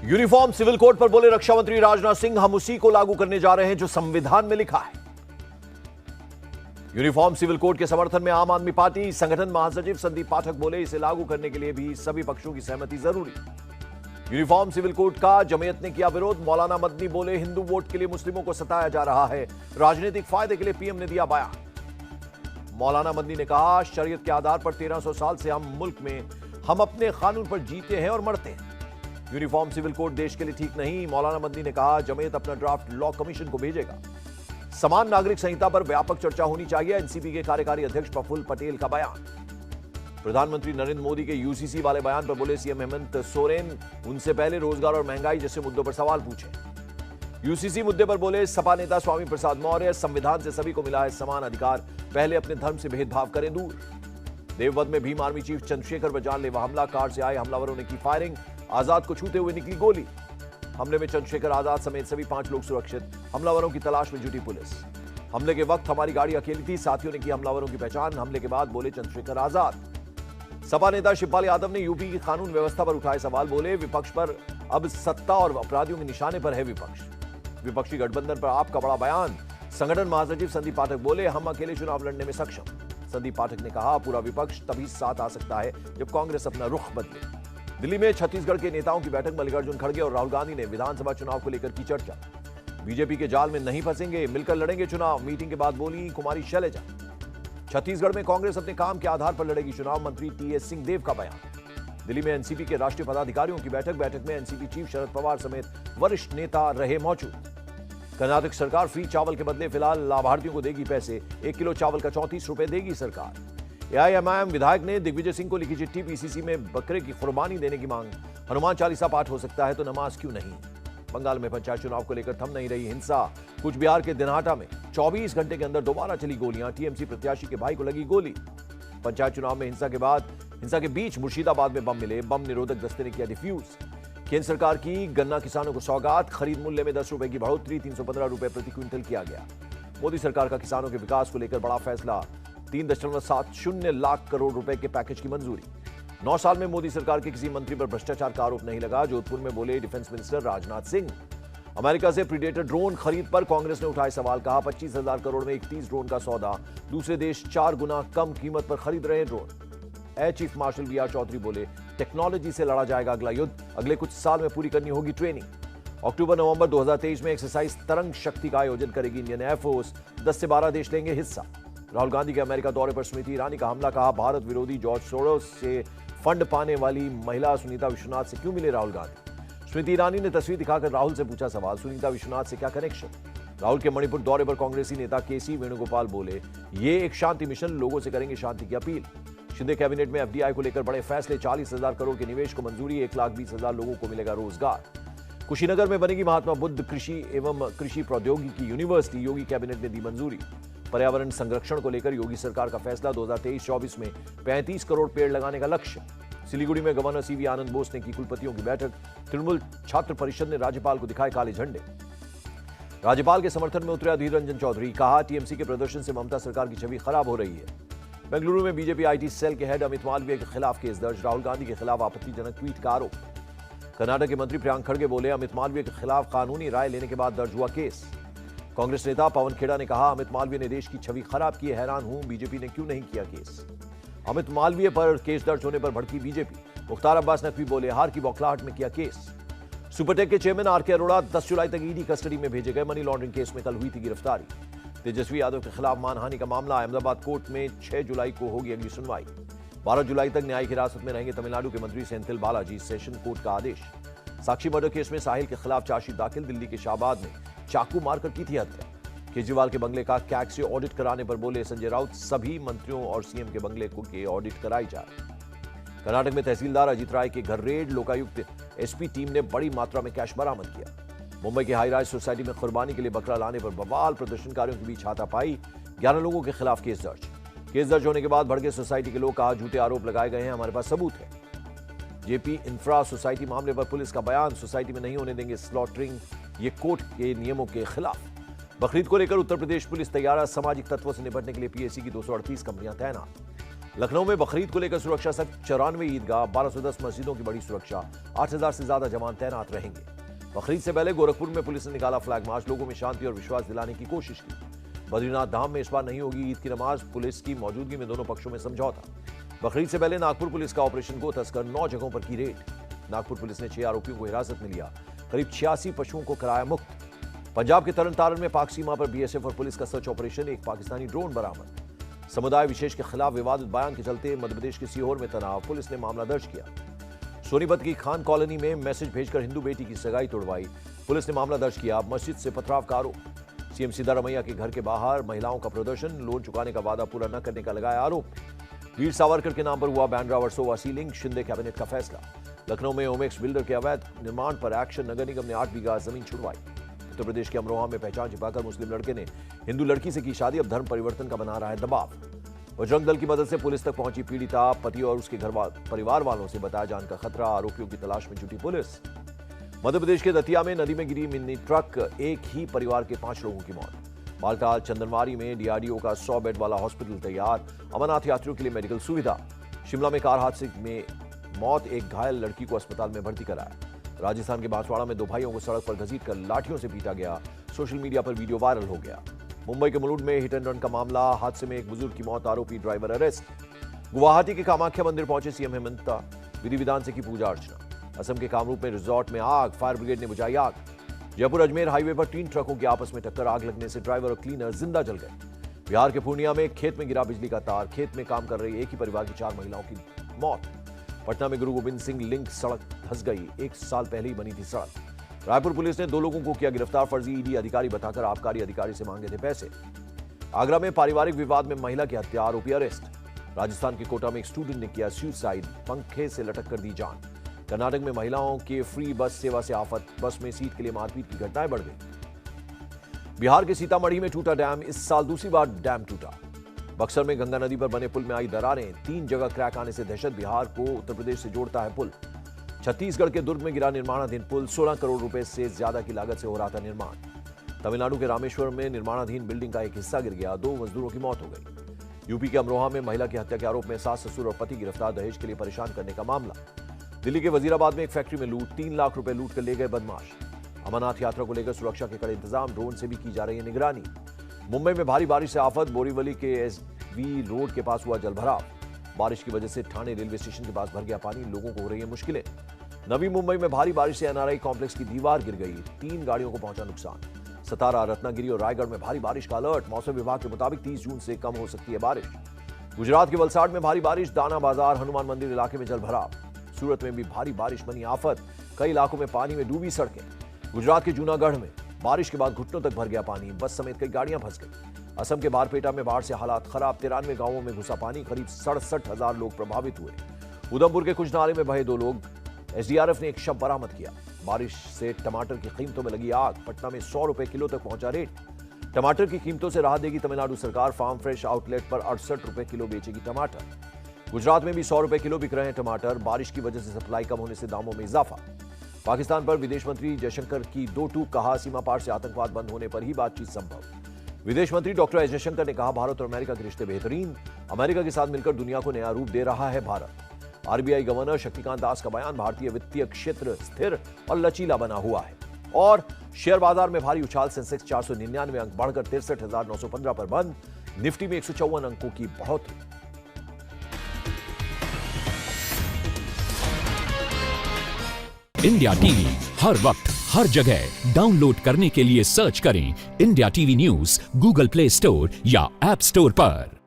Uniform civil code पर बोले रक्षा मंत्री राजनाथ सिंह, हम उसी को लागू करने जा रहे हैं जो संविधान में लिखा है। यूनिफॉर्म सिविल कोड के समर्थन में आम आदमी पार्टी संगठन महासचिव संदीप पाठक बोले, इसे लागू करने के लिए भी सभी पक्षों की सहमति जरूरी। यूनिफॉर्म सिविल कोड का जमीयत ने किया विरोध। मौलाना मदनी बोले, हिंदू वोट के लिए मुस्लिमों को सताया जा रहा है, राजनीतिक फायदे के लिए पीएम ने दिया बयान। मौलाना मदनी ने कहा, शरीयत के आधार पर 1300 साल से हम मुल्क में हम अपने कानून पर जीते हैं और मरते हैं। यूनिफॉर्म सिविल कोड देश के लिए ठीक नहीं। मौलाना मदनी ने कहा, जमीयत अपना ड्राफ्ट लॉ कमीशन को भेजेगा। समान नागरिक संहिता पर व्यापक चर्चा होनी चाहिए, एनसीपी के कार्यकारी अध्यक्ष प्रफुल्ल पटेल का बयान। प्रधानमंत्री नरेंद्र मोदी के यूसीसी वाले बयान पर बोले सीएम हेमंत सोरेन, उनसे पहले रोजगार और महंगाई जैसे मुद्दों पर सवाल पूछे। यूसीसी मुद्दे पर बोले सपा नेता स्वामी प्रसाद मौर्य, संविधान से सभी को मिला है समान अधिकार, पहले अपने धर्म से भेदभाव करें दूर। देवबंद में भीम आर्मी चीफ चंद्रशेखर पर जानलेवा हमला, कार से आए हमलावरों ने की फायरिंग, आजाद को छूते हुए निकली गोली। हमले में चंद्रशेखर आजाद समेत सभी 5 लोग सुरक्षित, हमलावरों की तलाश में जुटी पुलिस। हमले के वक्त हमारी गाड़ी अकेली थी, साथियों ने की हमलावरों की पहचान। हमले के बाद बोले चंद्रशेखर आजाद। सपा नेता शिवपाल यादव ने यूपी की कानून व्यवस्था पर उठाए सवाल, बोले विपक्ष पर अब सत्ता और अपराधियों के निशाने पर है विपक्ष। विपक्षी गठबंधन पर आपका बड़ा बयान। संगठन महासचिव संदीप पाठक बोले, हम अकेले चुनाव लड़ने में सक्षम। संदीप पाठक ने कहा, पूरा विपक्ष तभी साथ आ सकता है जब कांग्रेस अपना रुख बदले। दिल्ली में छत्तीसगढ़ के नेताओं की बैठक, मल्लिकार्जुन खड़गे और राहुल गांधी ने विधानसभा चुनाव को लेकर की चर्चा। बीजेपी के जाल में नहीं फंसेंगे, मिलकर लड़ेंगे चुनाव। मीटिंग के बाद बोली कुमारी शैलजा। छत्तीसगढ़ में कांग्रेस अपने काम के आधार पर लड़ेगी चुनाव, मंत्री टीएस सिंहदेव का बयान। दिल्ली में एनसीपी के राष्ट्रीय पदाधिकारियों की बैठक में एनसीपी चीफ शरद पवार समेत वरिष्ठ नेता रहे मौजूद। कर्नाटक सरकार फ्री चावल के बदले फिलहाल लाभार्थियों को देगी पैसे, 1 किलो चावल का 34 रुपए देगी सरकार। एआईएमआईएम विधायक ने दिग्विजय सिंह को लिखी चिट्ठी, पीसीसी में बकरे की कुर्बानी देने की मांग। हनुमान चालीसा पाठ हो सकता है तो नमाज क्यों नहीं। बंगाल में पंचायत चुनाव को लेकर थम नहीं रही हिंसा। कुछ बिहार के दिनहाटा में 24 घंटे के अंदर दोबारा चली गोलियां, टीएमसी प्रत्याशी के भाई को लगी गोली। पंचायत चुनाव में हिंसा के बीच मुर्शिदाबाद में बम मिले, बम निरोधक दस्ते ने किया डिफ्यूज। केंद्र सरकार की गन्ना किसानों को सौगात, खरीद मूल्य में 10 रुपए की बढ़ोतरी, 315 रुपए प्रति क्विंटल किया गया। मोदी सरकार का किसानों के विकास को लेकर बड़ा फैसला, 3.70 लाख करोड़ रुपए के पैकेज की मंजूरी। 9 साल में मोदी सरकार के किसी मंत्री पर भ्रष्टाचार का आरोप नहीं लगा, जोधपुर में बोले defence minister Rajnath Singh. America से प्रीडेटर ड्रोन खरीद पर कांग्रेस ने उठाए सवाल, कहा 25,000 करोड़ में 31 ड्रोन का सौदा, दूसरे देश 4 गुना कम कीमत पर खरीद रहे drone. Air chief marshal B R Chaudhary बोले, टेक्नोलॉजी से लड़ा जाएगा अगला युद्ध, अगले कुछ साल में पूरी करनी होगी ट्रेनिंग। अक्टूबर-नवंबर 2023 में एक्सरसाइज तरंग शक्ति का आयोजन करेगी इंडियन एयरफोर्स, 10 से 12 देश लेंगे हिस्सा। राहुल गांधी के अमेरिका दौरे पर स्मृति ईरानी का हमला, कहा भारत विरोधी जॉर्ज सोरोस से फंड पाने वाली महिला सुनीता विश्वनाथ से क्यों मिले राहुल गांधी। स्मृति ईरानी ने तस्वीर दिखाकर राहुल से पूछा सवाल, सुनीता विश्वनाथ से क्या कनेक्शन। राहुल के मणिपुर दौरे पर कांग्रेसी नेता केसी वेणुगोपाल बोले, ये एक शांति मिशन, लोगों से करेंगे शांति की अपील। शिंदे कैबिनेट में एफडीआई को लेकर बड़े फैसले, 40,000 करोड़ के निवेश को मंजूरी, 1,20,000 लोगों को मिलेगा रोजगार। कुशीनगर में बनेगी महात्मा बुद्ध कृषि एवं कृषि प्रौद्योगिकी यूनिवर्सिटी, योगी कैबिनेट ने दी मंजूरी। पर्यावरण संरक्षण को लेकर योगी सरकार का फैसला, 2023-24 में 35 करोड़ पेड़ लगाने का लक्ष्य। सिलीगुड़ी में गवर्नर सीवी आनंद बोस ने की कुलपतियों की बैठक, तृणमूल छात्र परिषद ने राज्यपाल को दिखाए काले झंडे। राज्यपाल के समर्थन में उतरे अधीर रंजन चौधरी, कहा टीएमसी के प्रदर्शन से ममता सरकार की छवि खराब हो रही है। बेंगलुरु में बीजेपी आईटी सेल के हेड अमित मालवीय के खिलाफ केस दर्ज, राहुल गांधी के खिलाफ आपत्तिजनक ट्वीट का आरोप। कर्नाटक के मंत्री प्रियांक खड़गे बोले, अमित मालवीय के खिलाफ कानूनी राय लेने के बाद दर्ज हुआ केस। कांग्रेस नेता पवन खेड़ा ने कहा, अमित मालवीय ने देश की छवि खराब की, हैरान हूं बीजेपी ने क्यों नहीं किया केस। अमित मालवीय पर केस दर्ज होने पर भड़की बीजेपी। मुख्तार अब्बास नकवी बोले, हार की बौखलाहट में किया केस। सुपरटेक के चेयरमैन आरके अरोड़ा 10 जुलाई तक ईडी कस्टडी में भेजे गए, मनी लॉन्ड्रिंग केस में कल हुई थी गिरफ्तारी। तेजस्वी यादव के खिलाफ मानहानि का मामला, अहमदाबाद कोर्ट में 6 जुलाई को होगी अगली सुनवाई। 12 जुलाई तक न्यायिक हिरासत में रहेंगे तमिलनाडु के मंत्री सेंथिल बालाजी, सेशन कोर्ट का आदेश। साक्षी मर्डर केस में साहिल के खिलाफ चार्जशीट दाखिल, दिल्ली के शाहबाद में चाकू मारकर की थी हत्या। केजरीवाल के बंगले का कैग से ऑडिट कराने पर बोले संजय राउत, सभी मंत्रियों और सीएम के बंगले के ऑडिट कराई जाए। कर्नाटक में तहसीलदार अजीत राय के घर रेड, लोकायुक्त एसपी टीम ने बड़ी मात्रा में कैश बरामद किया। मुंबई के हाईराइज सोसाइटी में कुर्बानी के लिए बकरा लाने पर बवाल, प्रदर्शनकारियों के बीच हाथापाई, 11 लोगों के खिलाफ केस दर्ज। केस दर्ज होने के बाद भड़के सोसाइटी के लोग, कहा झूठे आरोप लगाए गए हैं, हमारे पास सबूत है। जेपी इंफ्रा सोसाइटी मामले पर पुलिस का बयान, सोसाइटी में नहीं होने देंगे स्लॉटरिंग, ये कोर्ट के नियमों के खिलाफ। बकरीद को लेकर उत्तर प्रदेश पुलिस तैयार, सामाजिक तत्वों से निपटने के लिए पीएसी की 238 कंपनियां तैनात। लखनऊ में बकरीद को लेकर सुरक्षा सख्त, 94 ईदगाह, 1210 मस्जिदों की बड़ी सुरक्षा, 8000 से ज्यादा जवान तैनात रहेंगे। बकरीद से पहले गोरखपुर में पुलिस ने निकाला फ्लैग मार्च, लोगों में शांति और विश्वास दिलाने की कोशिश की। बद्रीनाथ धाम में इस बार नहीं होगी ईद की नमाज, पुलिस की मौजूदगी में दोनों पक्षों में समझौता। बकरीद से पहले नागपुर पुलिस का ऑपरेशन गो तस्कर, 9 जगहों पर की रेड। नागपुर पुलिस ने 6 आरोपियों को हिरासत में लिया, करीब 86 पशुओं को कराया मुक्त। पंजाब के तरन तारण में पाक सीमा पर बीएसएफ और पुलिस का सर्च ऑपरेशन, एक पाकिस्तानी ड्रोन बरामद। समुदाय विशेष के खिलाफ विवादित बयान के चलते मध्य प्रदेश के सीहोर में तनाव, पुलिस ने मामला दर्ज किया। सोनीपत की खान कॉलोनी में मैसेज भेजकर हिंदू बेटी की सगाई तोड़वाई, पुलिस ने मामला दर्ज किया। मस्जिद से पथराव का आरोप, सीएम सिद्धारमैया के घर के बाहर महिलाओं का प्रदर्शन, लोन चुकाने का वादा पूरा न करने का लगाया आरोप। वीर सावरकर के नाम पर हुआ बांद्रा वर्सोवा सीलिंग, शिंदे कैबिनेट का फैसला। लखनऊ में ओमेक्स बिल्डर के अवैध निर्माण पर एक्शन, नगर निगम ने 8 बीघा जमीन छुड़वाई। उत्तर प्रदेश के अमरोहा में पहचान छिपाकर मुस्लिम लड़के ने हिंदू लड़की से की शादी, अब धर्म परिवर्तन का बना रहा है दबाव। बजरंग दल की मदद से पुलिस तक पहुंची पीड़िता, पति और उसके परिवार वालों से बताया जान का खतरा, आरोपियों की तलाश में जुटी पुलिस। मध्य प्रदेश के दतिया में नदी में गिरी मिनी ट्रक, एक ही परिवार के 5 लोगों की मौत। बालटाल चंदनवारी में डीआरडीओ का 100 बेड वाला हॉस्पिटल तैयार, अमरनाथ यात्रियों के लिए मेडिकल सुविधा। शिमला में कार हादसे में मौत, एक घायल लड़की को अस्पताल में भर्ती कराया। राजस्थान के बांसवाड़ा में 2 भाइयों को सड़क पर घसीटकर लाठियों से पीटा गया, सोशल मीडिया पर वीडियो वायरल हो गया। मुंबई के मुलुंड में हिट एंड रन का मामला, हादसे में एक बुजुर्ग की मौत, आरोपी ड्राइवर अरेस्ट। गुवाहाटी के कामाख्या मंदिर पहुंचे सीएम हेमंत, विधि विधान से की पूजा अर्चना। असम के कामरूप में रिजॉर्ट में आग, फायर ब्रिगेड ने बुझाई आग। जयपुर अजमेर हाईवे पर 3 ट्रकों की आपस में टक्कर, आग लगने से ड्राइवर और क्लीनर जिंदा जल गए। बिहार के पूर्णिया में खेत में गिरा बिजली का तार, खेत में काम कर रही एक ही परिवार की 4 महिलाओं की मौत। पटना में गुरु गोविंद सिंह लिंक सड़क धंस गई, 1 साल पहले ही बनी थी सड़क। रायपुर पुलिस ने 2 लोगों को किया गिरफ्तार, फर्जी ईडी अधिकारी बताकर आबकारी अधिकारी से मांगे थे पैसे। आगरा में पारिवारिक विवाद में महिला की हत्या, आरोपी अरेस्ट। राजस्थान के कोटा में एक स्टूडेंट ने किया सुसाइड, पंखे से लटक कर दी जान। कर्नाटक में महिलाओं के फ्री बस सेवा से आफत, बस में सीट के लिए मारपीट की घटनाएं बढ़ गई। बिहार के सीतामढ़ी में टूटा डैम, इस साल दूसरी बार डैम टूटा। बक्सर में गंगा नदी पर बने पुल में आई दरारें, 3 जगह क्रैक आने से दहशत, बिहार को उत्तर प्रदेश से जोड़ता है पुल। छत्तीसगढ़ के दुर्ग में गिरा निर्माणाधीन पुल, 16 करोड़ रुपए से ज्यादा की लागत से हो रहा था निर्माण। तमिलनाडु के रामेश्वरम में निर्माणाधीन बिल्डिंग का एक हिस्सा गिर गया, 2 मजदूरों की मौत हो गई। यूपी के अमरोहा में महिला की हत्या के आरोप में सास, ससुर और पति गिरफ्तार, दहेज के लिए परेशान करने का मामला। दिल्ली के वजीराबाद में एक फैक्ट्री में लूट, 3 लाख रुपए लूट कर ले गए बदमाश। अमरनाथ यात्रा को लेकर सुरक्षा के कड़े इंतजाम, ड्रोन से भी की जा रही है निगरानी। मुंबई में भारी बारिश से आफत, बोरीवली के एसवी रोड के पास हुआ जलभराव। बारिश की वजह से ठाणे रेलवे स्टेशन के पास भर गया पानी, लोगों को हो रही है मुश्किलें। नवी मुंबई में भारी बारिश से एनआरआई कॉम्प्लेक्स की दीवार गिर गई, 3 गाड़ियों को पहुंचा नुकसान। सतारा, रत्नागिरी और रायगढ़ में भारी बारिश का अलर्ट, मौसम विभाग के मुताबिक 30 जून से कम हो सकती है बारिश। गुजरात के वलसाड में भारी बारिश, दाना बाजार, हनुमान मंदिर इलाके में जलभराव। सूरत में भी भारी बारिश बनी आफत, कई इलाकों में पानी में डूबी सड़कें। गुजरात के जूनागढ़ में बारिश के बाद घुटनों तक भर गया पानी, बस समेत कई गाड़ियां फंस गई। असम के बारपेटा में बाढ़ से हालात खराब, 93 गांवों में घुसा पानी, करीब 67,000 लोग प्रभावित हुए। उधमपुर के कुछ नाले में बहे 2 लोग, एसडीआरएफ ने एक शव बरामद किया। बारिश से टमाटर की कीमतों में लगी आग, पटना में 100 रुपए किलो तक पहुंचा रेट। टमाटर की कीमतों से राहत देगी तमिलनाडु सरकार, फार्म फ्रेश आउटलेट पर 68 रुपए किलो बेचेगी टमाटर। गुजरात में भी 100 रुपए किलो बिक रहे हैं टमाटर, बारिश की वजह से सप्लाई कम होने से दामों में इजाफा। पाकिस्तान पर विदेश मंत्री जयशंकर की 2 टूक, कहा सीमा पार से आतंकवाद बंद होने पर ही बातचीत संभव। विदेश मंत्री डॉक्टर एस जयशंकर ने कहा, भारत और अमेरिका के रिश्ते बेहतरीन, अमेरिका के साथ मिलकर दुनिया को नया रूप दे रहा है भारत। आरबीआई गवर्नर शक्तिकांत दास का बयान, भारतीय वित्तीय क्षेत्र स्थिर और लचीला बना हुआ है। और शेयर बाजार में भारी उछाल, सेंसेक्स 499 अंक बढ़कर 63,915 पर बंद, निफ्टी में 154 अंकों की बढ़ोतरी। इंडिया टीवी हर वक्त हर जगह डाउनलोड करने के लिए सर्च करें India TV news Google play store या ऐप स्टोर पर।